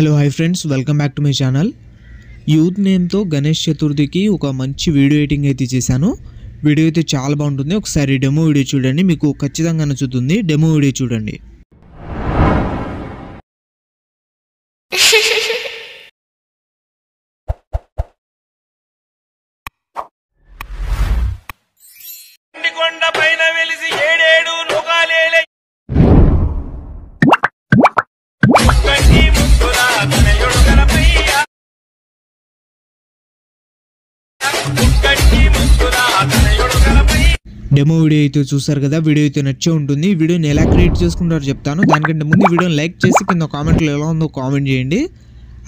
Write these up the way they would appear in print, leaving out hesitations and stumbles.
Hello hi friends, welcome back to my channel. Youth నేమ్తో గణేష్ చతుర్థికి ఒక మంచి వీడియో ఎడిటింగ్ అయితే చేశాను. వీడియో అయితే చాలా బాగుంటుంది. ఒకసారి డెమో వీడియో చూడండి, మీకు ఖచ్చితంగా నచ్చుతుంది. డెమో వీడియో చూడండి. డెమో వీడియో అయితే చూసారు కదా, వీడియో అయితే నచ్చే ఉంటుంది. ఈ వీడియోని ఎలా క్రియేట్ చేసుకుంటారో చెప్తాను. దానికంటే ముందు వీడియోని లైక్ చేసి కింద కామెంట్లో ఎలా ఉందో కామెంట్ చేయండి.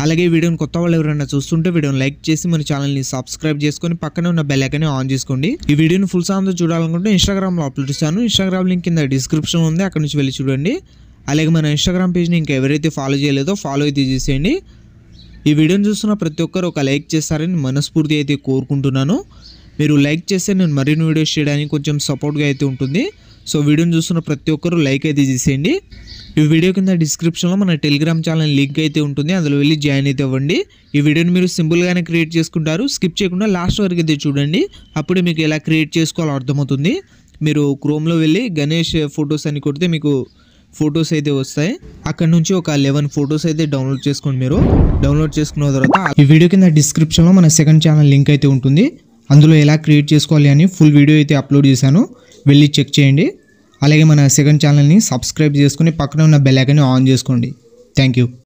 అలాగే వీడియోని కొత్త వాళ్ళు ఎవరైనా చూస్తుంటే వీడియోని లైక్ చేసి మన ఛానల్ని సబ్స్క్రైబ్ చేసుకొని పక్కనే ఉన్న బెల్ ఐకాన్ని ఆన్ చేసుకోండి. ఈ వీడియోని ఫుల్ సాంగ్తో చూడాలనుకుంటే ఇన్స్టాగ్రామ్లో అప్లోడ్ చేస్తాను. ఇన్స్టాగ్రామ్ లింక్ కింద డిస్క్రిప్షన్ ఉంది, అక్కడ నుంచి వెళ్ళి చూడండి. అలాగే మన ఇన్స్టాగ్రామ్ పేజ్ని ఇంకా ఎవరైతే ఫాలో చేయలేదో ఫాలో అయితే చేసేయండి. ఈ వీడియోని చూస్తున్న ప్రతి ఒక్కరు ఒక లైక్ చేస్తారని మనస్ఫూర్తి అయితే కోరుకుంటున్నాను. మీరు లైక్ చేస్తే నేను మరిన్ని వీడియోస్ చేయడానికి కొంచెం సపోర్ట్గా అయితే ఉంటుంది. సో వీడియోని చూస్తున్న ప్రతి ఒక్కరు లైక్ అయితే చేసేయండి. ఈ వీడియో కింద డిస్క్రిప్షన్లో మన టెలిగ్రామ్ ఛానల్ లింక్ అయితే ఉంటుంది, అందులో వెళ్ళి జాయిన్ అయితే అవ్వండి. ఈ వీడియోని మీరు సింపుల్గానే క్రియేట్ చేసుకుంటారు. స్కిప్ చేయకుండా లాస్ట్ వరకు అయితే చూడండి, అప్పుడే మీకు ఎలా క్రియేట్ చేసుకోవాలో అర్థమవుతుంది. మీరు క్రోమ్లో వెళ్ళి గణేష్ ఫొటోస్ అని కొడితే మీకు ఫొటోస్ అయితే వస్తాయి. అక్కడ నుంచి ఒక 11 ఫొటోస్ అయితే డౌన్లోడ్ చేసుకోండి. మీరు డౌన్లోడ్ చేసుకున్న తర్వాత ఈ వీడియో కింద డిస్క్రిప్షన్లో మన సెకండ్ ఛానల్ లింక్ అయితే ఉంటుంది, అందులో ఎలా క్రియేట్ చేసుకోవాలి అని ఫుల్ వీడియో అయితే అప్లోడ్ చేశాను, వెళ్ళి చెక్ చేయండి. అలాగే మన సెకండ్ ఛానల్ని సబ్స్క్రైబ్ చేసుకుని పక్కన ఉన్న బెల్ ఐకాన్ని ఆన్ చేసుకోండి. Thank you.